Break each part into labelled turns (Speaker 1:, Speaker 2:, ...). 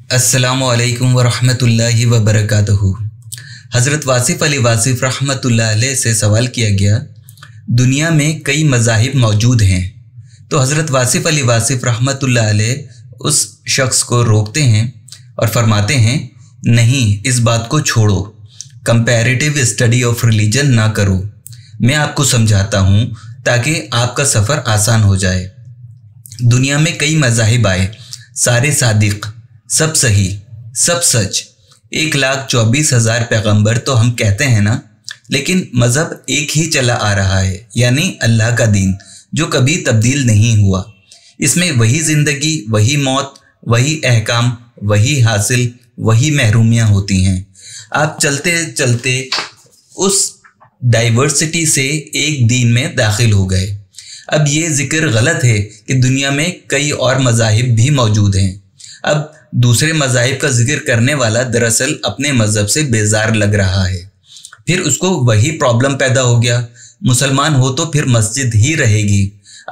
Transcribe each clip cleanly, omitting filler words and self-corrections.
Speaker 1: अस्सलामु अलैकुम वरहमतुल्लाहि वबरकातुहू। हज़रत वासिफ़ अली वासिफ़ रहमतुल्लाह अलैह से सवाल किया गया, दुनिया में कई मज़ाहिब मौजूद हैं, तो हज़रत वासिफ़ अली वासिफ़ रहमतुल्लाह अलैह उस शख्स को रोकते हैं और फरमाते हैं, नहीं, इस बात को छोड़ो, कंपैरेटिव स्टडी ऑफ रिलीजन ना करो, मैं आपको समझाता हूँ ताकि आपका सफ़र आसान हो जाए। दुनिया में कई मज़ाहिब आए, सारे सादिक, सब सही, सब सच, 1,24,000 पैगंबर तो हम कहते हैं ना, लेकिन मज़हब एक ही चला आ रहा है, यानी अल्लाह का दीन, जो कभी तब्दील नहीं हुआ। इसमें वही ज़िंदगी, वही मौत, वही अहकाम, वही हासिल, वही महरूमियाँ होती हैं। आप चलते चलते उस डाइवर्सिटी से एक दीन में दाखिल हो गए। अब ये ज़िक्र गलत है कि दुनिया में कई और मज़ाहिब भी मौजूद हैं। अब दूसरे मज़ाहिब का जिक्र करने वाला दरअसल अपने मज़हब से बेजार लग रहा है। फिर उसको वही प्रॉब्लम पैदा हो गया, मुसलमान हो तो फिर मस्जिद ही रहेगी।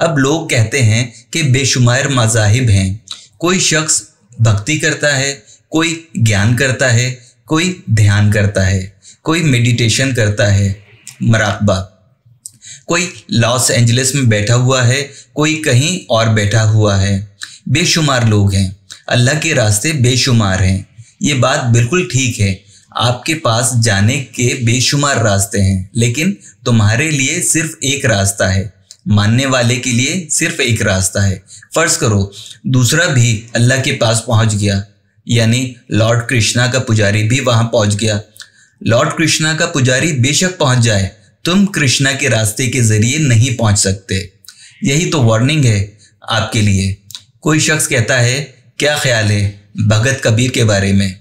Speaker 1: अब लोग कहते हैं कि बेशुमार मज़ाहिब हैं, कोई शख्स भक्ति करता है, कोई ज्ञान करता है, कोई ध्यान करता है, कोई मेडिटेशन करता है, मराक़बा, कोई लॉस एंजलिस में बैठा हुआ है, कोई कहीं और बैठा हुआ है। बेशुमार लोग हैं, अल्लाह के रास्ते बेशुमार हैं। ये बात बिल्कुल ठीक है, आपके पास जाने के बेशुमार रास्ते हैं, लेकिन तुम्हारे लिए सिर्फ एक रास्ता है, मानने वाले के लिए सिर्फ एक रास्ता है। फ़र्ज़ करो दूसरा भी अल्लाह के पास पहुंच गया, यानी लॉर्ड कृष्णा का पुजारी भी वहां पहुंच गया। लॉर्ड कृष्णा का पुजारी बेशक पहुंच जाए, तुम कृष्णा के रास्ते के ज़रिए नहीं पहुंच सकते। यही तो वार्निंग है आपके लिए। कोई शख्स कहता है, क्या ख्याल है भगत कबीर के बारे में,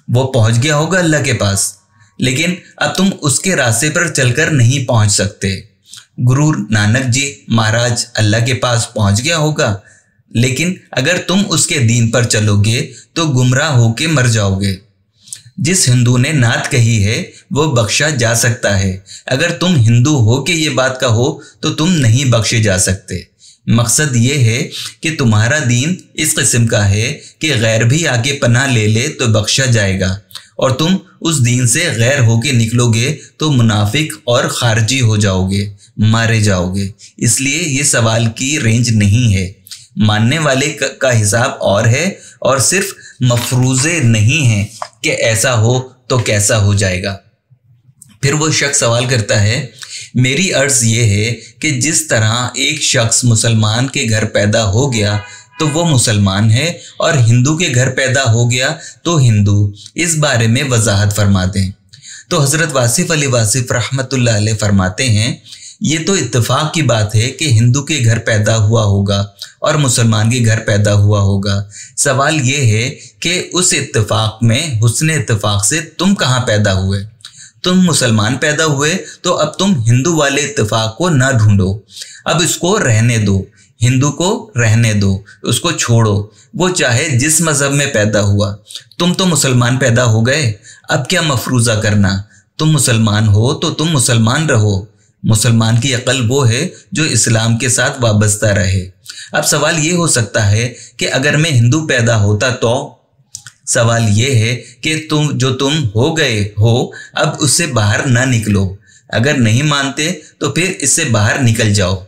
Speaker 1: वो पहुंच गया होगा अल्लाह के पास, लेकिन अब तुम उसके रास्ते पर चलकर नहीं पहुंच सकते। गुरु नानक जी महाराज अल्लाह के पास पहुंच गया होगा, लेकिन अगर तुम उसके दीन पर चलोगे तो गुमराह होके मर जाओगे। जिस हिंदू ने नात कही है वो बख्शा जा सकता है, अगर तुम हिंदू हो के ये बात कहो तो तुम नहीं बख्शे जा सकते। मकसद ये है कि तुम्हारा दीन इस किस्म का है कि गैर भी आके पनाह ले ले तो बख्शा जाएगा, और तुम उस दीन से गैर होके निकलोगे तो मुनाफिक और खारजी हो जाओगे, मारे जाओगे। इसलिए ये सवाल की रेंज नहीं है, मानने वाले का हिसाब और है, और सिर्फ मफरूज़े नहीं है कि ऐसा हो तो कैसा हो जाएगा। फिर वो शख्स सवाल करता है, मेरी अर्ज़ ये है कि जिस तरह एक शख्स मुसलमान के घर पैदा हो गया तो वो मुसलमान है, और हिंदू के घर पैदा हो गया तो हिंदू, इस बारे में वजाहत फरमा दें। तो हज़रत वासिफ़ अली वासिफ़ रहमतुल्लाह अलैह फरमाते हैं, ये तो इत्तेफाक की बात है कि हिंदू के घर पैदा हुआ होगा और मुसलमान के घर पैदा हुआ होगा। सवाल ये है कि उस इत्तेफाक में, हुस्न इत्तेफाक से तुम कहाँ पैदा हुए? तुम मुसलमान पैदा हुए तो अब तुम हिंदू वाले इत्तेफाक को ना ढूंढो, अब इसको रहने दो, हिंदू को रहने दो, उसको छोड़ो, वो चाहे जिस मज़हब में पैदा हुआ। तुम तो मुसलमान पैदा हो गए, अब क्या मफरूज़ा करना? तुम मुसलमान हो तो तुम मुसलमान रहो। मुसलमान की अक्ल वो है जो इस्लाम के साथ वाबस्ता रहे। अब सवाल ये हो सकता है कि अगर मैं हिंदू पैदा होता तो? सवाल ये है कि तुम हो गए हो, अब उससे बाहर ना निकलो। अगर नहीं मानते तो फिर इससे बाहर निकल जाओ।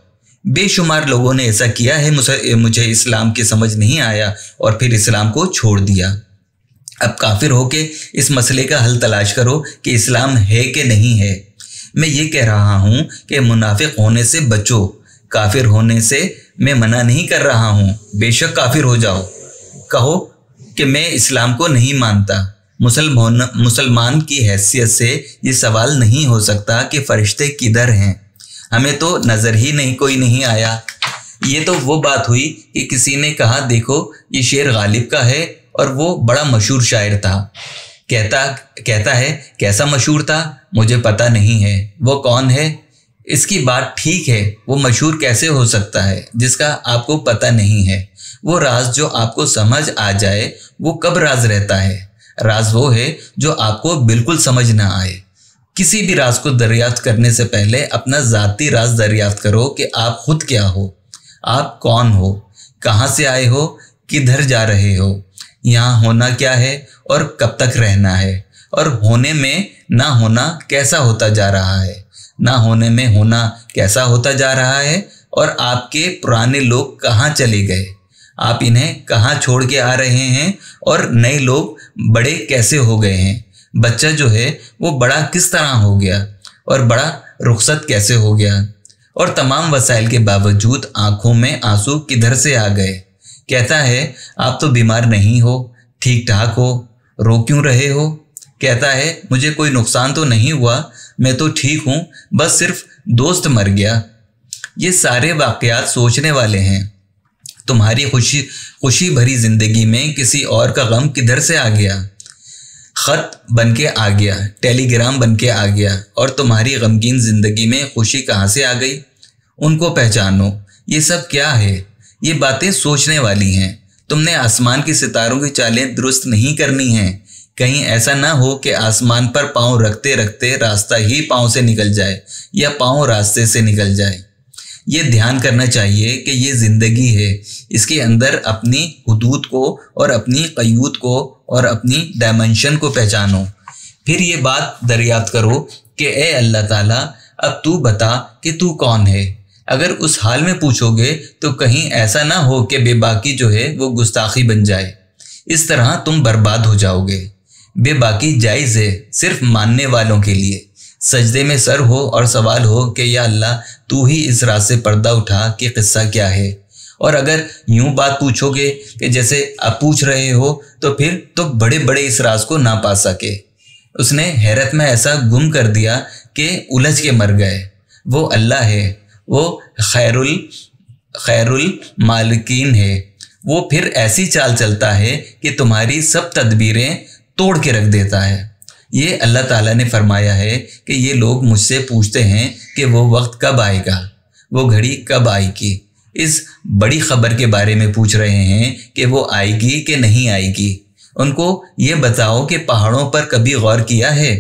Speaker 1: बेशुमार लोगों ने ऐसा किया है, मुझे इस्लाम की समझ नहीं आया और फिर इस्लाम को छोड़ दिया। अब काफिर हो के इस मसले का हल तलाश करो कि इस्लाम है कि नहीं है। मैं ये कह रहा हूँ कि मुनाफिक होने से बचो, काफिर होने से मैं मना नहीं कर रहा हूँ। बेशक काफिर हो जाओ, कहो कि मैं इस्लाम को नहीं मानता। मुसलमान की हैसियत से ये सवाल नहीं हो सकता कि फ़रिश्ते किधर हैं, हमें तो नज़र ही नहीं कोई नहीं आया। ये तो वो बात हुई कि किसी ने कहा, देखो ये शेर गालिब का है और वो बड़ा मशहूर शायर था। कहता है, कैसा मशहूर था मुझे पता नहीं है, वो कौन है? इसकी बात ठीक है, वो मशहूर कैसे हो सकता है जिसका आपको पता नहीं है? वो राज जो आपको समझ आ जाए वो कब राज रहता है? राज वो है जो आपको बिल्कुल समझ ना आए। किसी भी राज को दरियाफ्त करने से पहले अपना ज़ाती राज दरियाफ्त करो कि आप खुद क्या हो, आप कौन हो, कहाँ से आए हो, किधर जा रहे हो, यहाँ होना क्या है और कब तक रहना है, और होने में ना होना कैसा होता जा रहा है, ना होने में होना कैसा होता जा रहा है, और आपके पुराने लोग कहाँ चले गए, आप इन्हें कहाँ छोड़ के आ रहे हैं, और नए लोग बड़े कैसे हो गए हैं, बच्चा जो है वो बड़ा किस तरह हो गया और बड़ा रुखसत कैसे हो गया, और तमाम वसाइल के बावजूद आंखों में आंसू किधर से आ गए। कहता है आप तो बीमार नहीं हो, ठीक ठाक हो, रो क्यों रहे हो। कहता है मुझे कोई नुकसान तो नहीं हुआ, मैं तो ठीक हूँ, बस सिर्फ दोस्त मर गया। ये सारे वाक़यात सोचने वाले हैं। तुम्हारी खुशी भरी ज़िंदगी में किसी और का गम किधर से आ गया, ख़त बन के आ गया, टेलीग्राम बन के आ गया, और तुम्हारी गमगीन ज़िंदगी में खुशी कहाँ से आ गई। उनको पहचानो। ये सब क्या है, ये बातें सोचने वाली हैं। तुमने आसमान की सितारों की चालें दुरुस्त नहीं करनी हैं। कहीं ऐसा ना हो कि आसमान पर पाँव रखते रखते रास्ता ही पाँव से निकल जाए या पाँव रास्ते से निकल जाए। ये ध्यान करना चाहिए कि ये ज़िंदगी है, इसके अंदर अपनी हुदूद को और अपनी क़यूद को और अपनी डायमेंशन को पहचानो। फिर ये बात दरियाफ्त करो कि ए अल्लाह ताला, अब तू बता कि तू कौन है। अगर उस हाल में पूछोगे तो कहीं ऐसा ना हो कि बेबाकी जो है वो गुस्ताखी बन जाए, इस तरह तुम बर्बाद हो जाओगे। बेबाकी जायज़ है सिर्फ मानने वालों के लिए। सजदे में सर हो और सवाल हो कि या अल्लाह, तू ही इस रात से पर्दा उठा कि क़िस्सा क्या है। और अगर यूं बात पूछोगे कि जैसे आप पूछ रहे हो, तो फिर तो बड़े बड़े इस राज को ना पा सके। उसने हैरत में ऐसा गुम कर दिया कि उलझ के मर गए। वो अल्लाह है, वो खैरुल मालिकीन है। वो फिर ऐसी चाल चलता है कि तुम्हारी सब तदबीरें तोड़ के रख देता है। ये अल्लाह ताला ने फरमाया है कि ये लोग मुझसे पूछते हैं कि वो वक्त कब आएगा, वो घड़ी कब आएगी। इस बड़ी खबर के बारे में पूछ रहे हैं कि वो आएगी कि नहीं आएगी। उनको ये बताओ कि पहाड़ों पर कभी गौर किया है।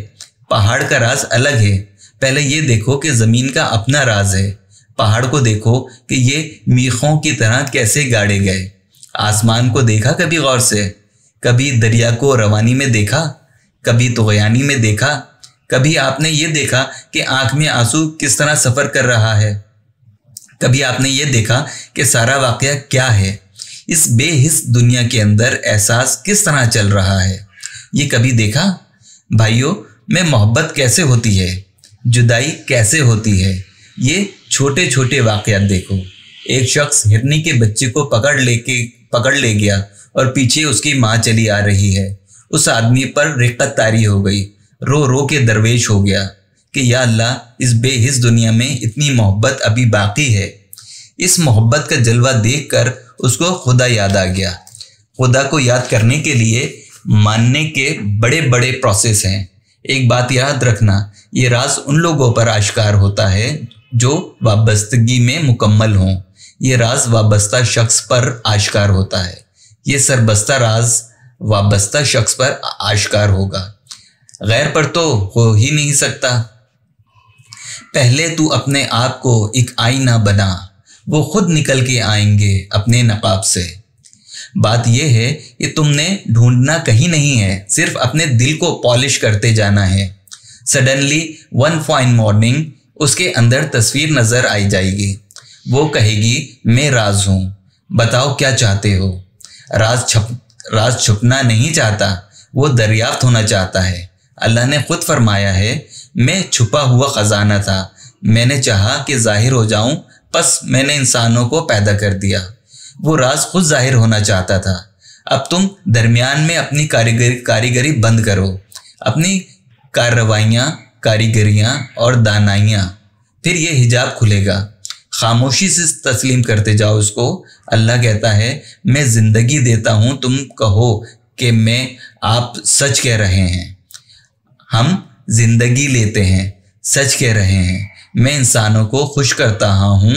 Speaker 1: पहाड़ का राज अलग है। पहले ये देखो कि ज़मीन का अपना राज है। पहाड़ को देखो कि ये मीखों की तरह कैसे गाड़े गए। आसमान को देखा कभी गौर से, कभी दरिया को रवानी में देखा, कभी तुग़यानी में देखा, कभी आपने ये देखा कि आँख में आंसू किस तरह सफ़र कर रहा है, कभी आपने ये देखा कि सारा वाक़या क्या है, इस बेहिस दुनिया के अंदर एहसास किस तरह चल रहा है, ये कभी देखा। भाइयों में मोहब्बत कैसे होती है, जुदाई कैसे होती है, ये छोटे छोटे वाक़यात देखो। एक शख्स हिरनी के बच्चे को पकड़ ले गया और पीछे उसकी माँ चली आ रही है। उस आदमी पर रिक्कत तारी हो गई, रो रो के दरवेश हो गया कि या अल्लाह, इस बेहिस दुनिया में इतनी मोहब्बत अभी बाकी है। इस मोहब्बत का जलवा देखकर उसको खुदा याद आ गया। खुदा को याद करने के लिए मानने के बड़े बड़े प्रोसेस हैं। एक बात याद रखना, ये राज उन लोगों पर आश्कार होता है जो वाबस्तगी में मुकम्मल हों। ये राज वाबस्ता शख्स पर आश्कार होता है। ये सरबस्ता राज वाबस्ता शख्स पर आश्कार होगा, गैर पर तो हो ही नहीं सकता। पहले तू अपने आप को एक आईना बना, वो खुद निकल के आएंगे अपने नकाब से। बात यह है कि तुमने ढूंढना कहीं नहीं है, सिर्फ अपने दिल को पॉलिश करते जाना है। सडनली वन फाइन मॉर्निंग उसके अंदर तस्वीर नज़र आई जाएगी। वो कहेगी मैं राज हूँ, बताओ क्या चाहते हो। राज छुपना नहीं चाहता, वो दरियाफ्त होना चाहता है। अल्लाह ने खुद फरमाया है, मैं छुपा हुआ ख़जाना था, मैंने चाहा कि ज़ाहिर हो जाऊं, बस मैंने इंसानों को पैदा कर दिया। वो राज खुद ज़ाहिर होना चाहता था। अब तुम दरमियान में अपनी कारीगरी बंद करो, अपनी कार्रवाइयाँ, कारीगरियाँ और दानाइयाँ, फिर ये हिजाब खुलेगा। खामोशी से तस्लीम करते जाओ उसको। अल्लाह कहता है, मैं ज़िंदगी देता हूँ, तुम कहो कि मैं आप सच कह रहे हैं। हम ज़िंदगी लेते हैं, सच कह रहे हैं। मैं इंसानों को खुश करता हूँ,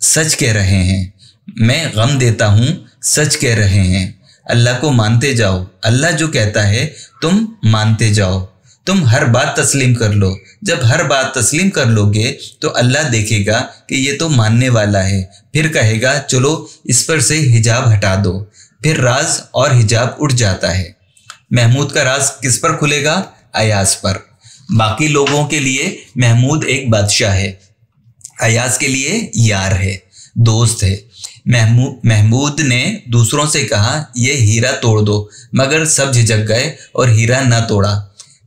Speaker 1: सच कह रहे हैं। मैं गम देता हूँ, सच कह रहे हैं। अल्लाह को मानते जाओ। अल्लाह जो कहता है तुम मानते जाओ। तुम हर बात तस्लीम कर लो। जब हर बात तस्लीम कर लोगे तो अल्लाह देखेगा कि ये तो मानने वाला है, फिर कहेगा चलो इस पर से हिजाब हटा दो। फिर राज और हिजाब उठ जाता है। महमूद का राज किस पर खुलेगा? अयाज पर। बाकी लोगों के लिए महमूद एक बादशाह है, अयाज के लिए यार है, दोस्त है। महमूद ने दूसरों से कहा, ये हीरा तोड़ दो, मगर सब झिझक गए और हीरा न तोड़ा।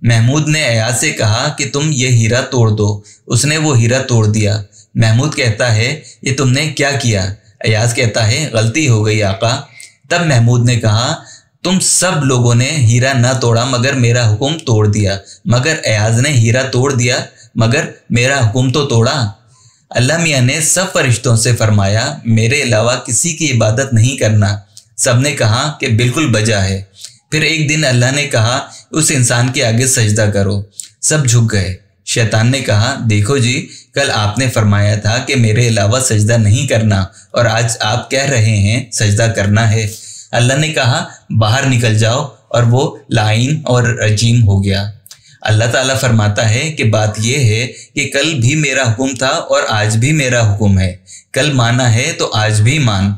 Speaker 1: महमूद ने अयाज से कहा कि तुम ये हीरा तोड़ दो। उसने वो हीरा तोड़ दिया। महमूद कहता है, ये तुमने क्या किया? अयाज कहता है, गलती हो गई आका। तब महमूद ने कहा, तुम सब लोगों ने हीरा न तोड़ा मगर मेरा हुक्म तोड़ दिया। मगर अयाज ने हीरा तोड़ दिया मगर मेरा हुक्म तो तोड़ा। अल्लाह मियाँ ने सब फरिश्तों से फरमाया, मेरे अलावा किसी की इबादत नहीं करना। सब ने कहा कि बिल्कुल बजा है। फिर एक दिन अल्लाह ने कहा, उस इंसान के आगे सजदा करो। सब झुक गए। शैतान ने कहा, देखो जी, कल आपने फरमाया था कि मेरे अलावा सजदा नहीं करना और आज आप कह रहे हैं सजदा करना है। अल्लाह ने कहा, बाहर निकल जाओ, और वो लाइन और रजीम हो गया। अल्लाह ताला फरमाता है कि बात यह है कि कल भी मेरा हुक्म था और आज भी मेरा हुक्म है। कल माना है तो आज भी मान।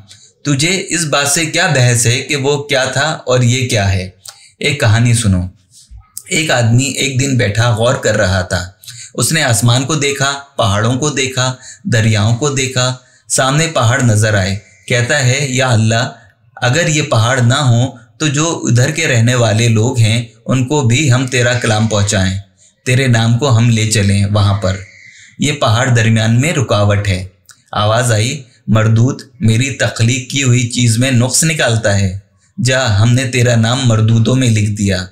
Speaker 1: तुझे इस बात से क्या बहस है कि वो क्या था और ये क्या है? एक कहानी सुनो। एक आदमी एक दिन बैठा गौर कर रहा था। उसने आसमान को देखा, पहाड़ों को देखा, दरियाओं को देखा। सामने पहाड़ नजर आए। कहता है, या अल्लाह, अगर ये पहाड़ ना हो तो जो उधर के रहने वाले लोग हैं उनको भी हम तेरा कलाम पहुँचाएँ, तेरे नाम को हम ले चलें वहाँ पर। ये पहाड़ दरमियान में रुकावट है। आवाज़ आई, मरदूद मेरी तख्लीक की हुई चीज़ में नुक्स निकालता है। जा, हमने तेरा नाम मरदूदों में लिख दिया।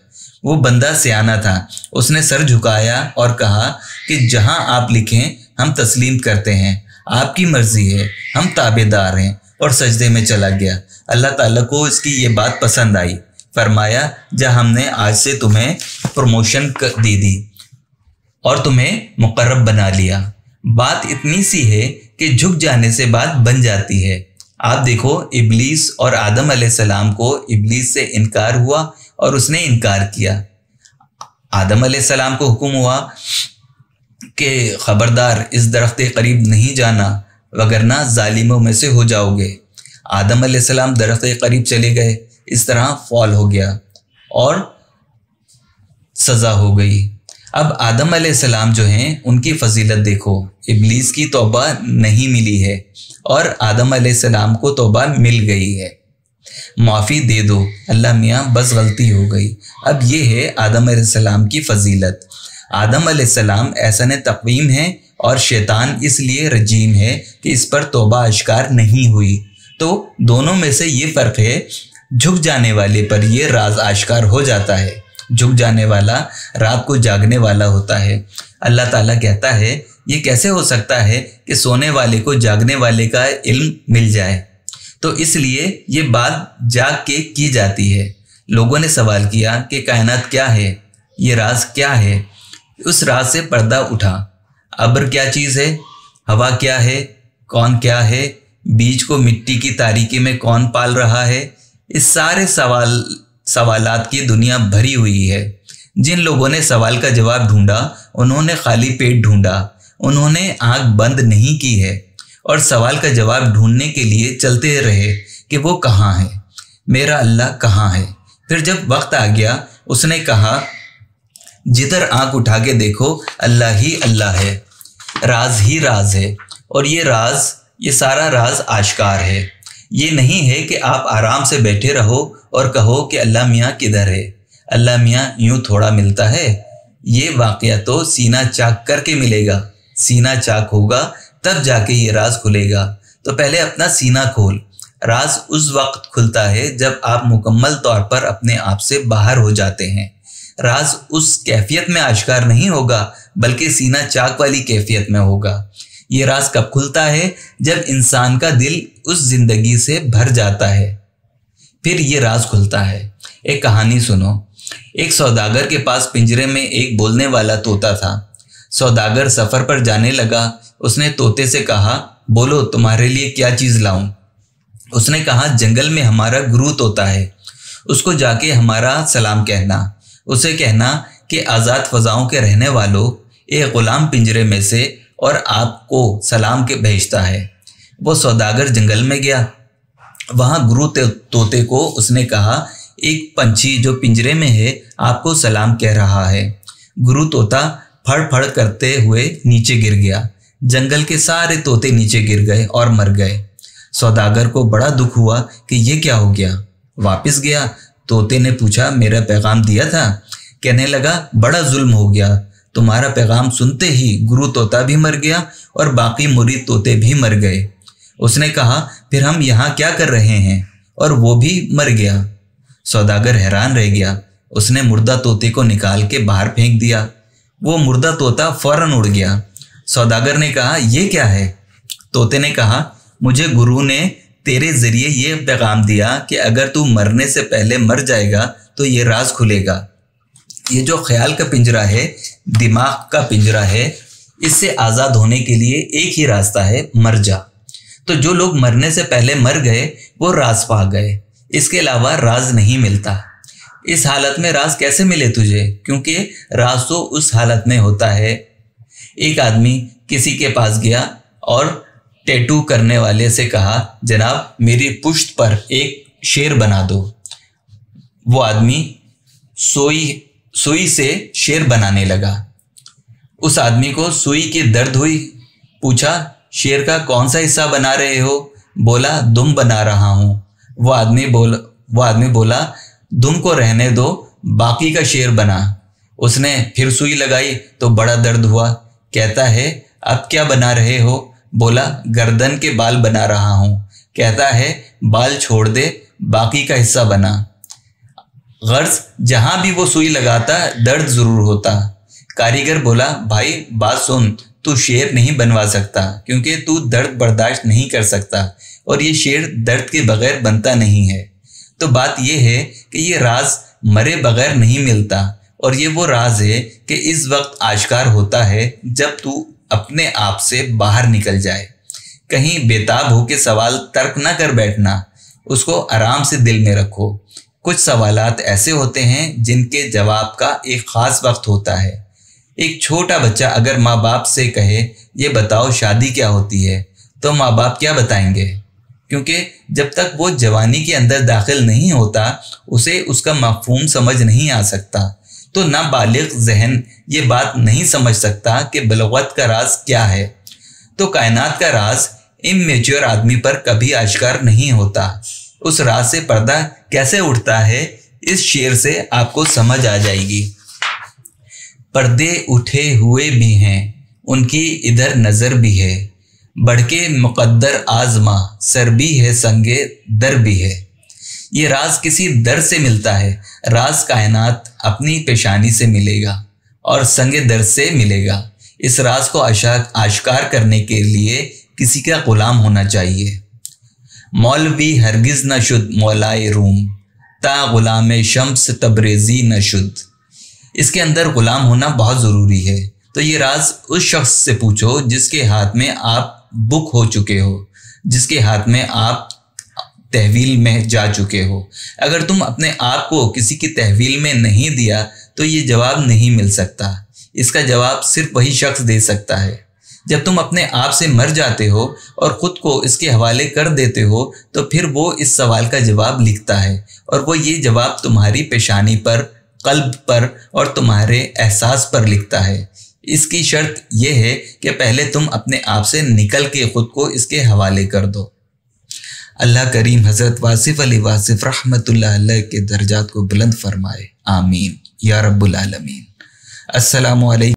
Speaker 1: वो बंदा सियाना था। उसने सर झुकाया और कहा कि जहाँ आप लिखें हम तस्लीम करते हैं, आपकी मर्जी है, हम ताबेदार हैं, और सजदे में चला गया। अल्लाह ताला को इसकी ये बात पसंद आई। फरमाया, जा, हमने आज से तुम्हें प्रमोशन दे दी और तुम्हें मुकर्रब बना लिया। बात इतनी सी है कि झुक जाने से बात बन जाती है। आप देखो, इब्लीस और आदम अलैहिस्सलाम को इब्लीस से इनकार हुआ और उसने इनकार किया। आदम अलैहिस्सलाम को हुक्म हुआ कि खबरदार इस दरख्त के करीब नहीं जाना वगरना जालिमों में से हो जाओगे। आदम अलैहिस्सलाम दरख्त के करीब चले गए। इस तरह फॉल हो गया और सज़ा हो गई। अब आदम अलैहिस्सलाम जो हैं उनकी फजीलत देखो। इब्लीस की तौबा नहीं मिली है और आदम अलैहिस्सलाम को तौबा मिल गई है। माफ़ी दे दो अल्लाह मियाँ, बस गलती हो गई। अब ये है आदम अलैहिस्सलाम की फजीलत। आदम अलैहिस्सलाम एहसन तक़वीम है और शैतान इसलिए रजीम है कि इस पर तौबा अश्कार नहीं हुई। तो दोनों में से ये फ़र्क है, झुक जाने वाले पर ये राज आश्कार हो जाता है। झुक जाने वाला रात को जागने वाला होता है। अल्लाह ताला कहता है, ये कैसे हो सकता है कि सोने वाले को जागने वाले का इल्म मिल जाए? तो इसलिए ये बात जाग के की जाती है। लोगों ने सवाल किया कि कायनात क्या है, ये राज क्या है? उस राज से पर्दा उठा। अब्र क्या चीज़ है, हवा क्या है, कौन क्या है, बीज को मिट्टी की तारीकी में कौन पाल रहा है? इस सारे सवालात की दुनिया भरी हुई है। जिन लोगों ने सवाल का जवाब ढूंढा उन्होंने खाली पेट ढूंढा, उन्होंने आंख बंद नहीं की है और सवाल का जवाब ढूंढने के लिए चलते रहे कि वो कहाँ है, मेरा अल्लाह कहाँ है। फिर जब वक्त आ गया उसने कहा, जिधर आंख उठा के देखो अल्लाह ही अल्लाह है, राज ही राज है। और ये सारा राज आश्कार है। ये नहीं है कि आप आराम से बैठे रहो और कहो कि अल्लाह मियाँ किधर है, अल्लाह मियाँ यूँ थोड़ा मिलता है। ये वाक़या तो सीना चाक करके मिलेगा। सीना चाक होगा तब जाके ये राज खुलेगा। तो पहले अपना सीना खोल। राज उस वक्त खुलता है जब आप मुकम्मल तौर पर अपने आप से बाहर हो जाते हैं। राज उस कैफियत में आश्कार नहीं होगा बल्कि सीना चाक वाली कैफियत में होगा। ये राज कब खुलता है? जब इंसान का दिल उस जिंदगी से भर जाता है, फिर ये राज खुलता है। एक कहानी सुनो। एक सौदागर के पास पिंजरे में एक बोलने वाला तोता था। सौदागर सफ़र पर जाने लगा। उसने तोते से कहा, बोलो तुम्हारे लिए क्या चीज़ लाऊं? उसने कहा, जंगल में हमारा गुरु तोता है, उसको जाके हमारा सलाम कहना। उसे कहना कि आज़ाद फ़ज़ाओं के रहने वालों, एक ग़ुलाम पिंजरे में से और आपको सलाम के भेजता है। वो सौदागर जंगल में गया वहाँ गुरु तोते को उसने कहा, एक पंछी जो पिंजरे में है आपको सलाम कह रहा है। गुरु तोता फड़ फड़ करते हुए नीचे गिर गया। जंगल के सारे तोते नीचे गिर गए और मर गए। सौदागर को बड़ा दुख हुआ कि ये क्या हो गया। वापस गया। तोते ने पूछा, मेरा पैगाम दिया था? कहने लगा, बड़ा जुल्म हो गया। तुम्हारा पैगाम सुनते ही गुरु तोता भी मर गया और बाकी मुरीद तोते भी मर गए। उसने कहा, फिर हम यहाँ क्या कर रहे हैं? और वो भी मर गया। सौदागर हैरान रह गया। उसने मुर्दा तोते को निकाल के बाहर फेंक दिया। वो मुर्दा तोता फौरन उड़ गया। सौदागर ने कहा, ये क्या है? तोते ने कहा, मुझे गुरु ने तेरे जरिए ये पैगाम दिया कि अगर तू मरने से पहले मर जाएगा तो ये राज खुलेगा। ये जो ख्याल का पिंजरा है, दिमाग का पिंजरा है, इससे आज़ाद होने के लिए एक ही रास्ता है, मर जा। तो जो लोग मरने से पहले मर गए वो राज पा गए। इसके अलावा राज नहीं मिलता। इस हालत में राज कैसे मिले तुझे? क्योंकि राज तो उस हालत में होता है। एक आदमी किसी के पास गया और टैटू करने वाले से कहा, जनाब मेरी पुश्त पर एक शेर बना दो। वो आदमी सुई से शेर बनाने लगा। उस आदमी को सुई की दर्द हुई। पूछा, शेर का कौन सा हिस्सा बना रहे हो? बोला, दुम बना रहा हूँ। वो आदमी बोला, दुम को रहने दो, बाकी का शेर बना। उसने फिर सुई लगाई तो बड़ा दर्द हुआ। कहता है, अब क्या बना रहे हो? बोला, गर्दन के बाल बना रहा हूँ। कहता है, बाल छोड़ दे, बाकी का हिस्सा बना। गर्ज जहाँ भी वो सुई लगाता दर्द ज़रूर होता। कारीगर बोला, भाई बात सुन, तू शेर नहीं बनवा सकता क्योंकि तू दर्द बर्दाश्त नहीं कर सकता और ये शेर दर्द के बगैर बनता नहीं है। तो बात ये है कि ये राज मरे बगैर नहीं मिलता और ये वो राज है कि इस वक्त आश्कार होता है जब तू अपने आप से बाहर निकल जाए। कहीं बेताब हो के सवाल तर्क ना कर बैठना, उसको आराम से दिल में रखो। कुछ सवालात ऐसे होते हैं जिनके जवाब का एक ख़ास वक्त होता है। एक छोटा बच्चा अगर माँ बाप से कहे, ये बताओ शादी क्या होती है, तो माँ बाप क्या बताएंगे? क्योंकि जब तक वो जवानी के अंदर दाखिल नहीं होता उसे उसका मफ़हूम समझ नहीं आ सकता। तो नाबालिग ज़हन ये बात नहीं समझ सकता कि बलगत का राज क्या है। तो कायनात का राज इमेच्योर आदमी पर कभी आश्कार नहीं होता। उस राज से पर्दा कैसे उठता है, इस शेर से आपको समझ आ जाएगी। पर्दे उठे हुए भी हैं, उनकी इधर नज़र भी है। बढ़ के मुक़द्दर आज़मा, सर भी है संगे दर भी है। ये राज किसी दर से मिलता है। राज कायनात अपनी पेशानी से मिलेगा और संगे दर से मिलेगा। इस राज को आश्कार करने के लिए किसी का ग़ुलाम होना चाहिए। मौलवी हरगिज़ न शुद मौलाए रूम, ता ग़ुलाम शम्स तब्रेज़ी न शुद। इसके अंदर ग़ुलाम होना बहुत ज़रूरी है। तो ये राज उस शख्स से पूछो जिसके हाथ में आप बुक हो चुके हो, जिसके हाथ में आप तहवील में जा चुके हो। अगर तुम अपने आप को किसी की तहवील में नहीं दिया तो ये जवाब नहीं मिल सकता। इसका जवाब सिर्फ वही शख्स दे सकता है। जब तुम अपने आप से मर जाते हो और ख़ुद को इसके हवाले कर देते हो तो फिर वो इस सवाल का जवाब लिखता है और वो ये जवाब तुम्हारी पेशानी पर, कल्ब पर और तुम्हारे एहसास पर लिखता है। इसकी शर्त यह है कि पहले तुम अपने आप से निकल के ख़ुद को इसके हवाले कर दो। अल्लाह करीम हज़रत वासिफ़ अली वासिफ़ रहमतुल्लाह अलैह के दर्जात को बुलंद फरमाए। आमीन या रब्बुल आलमीन। अस्सलामु अलैकुम।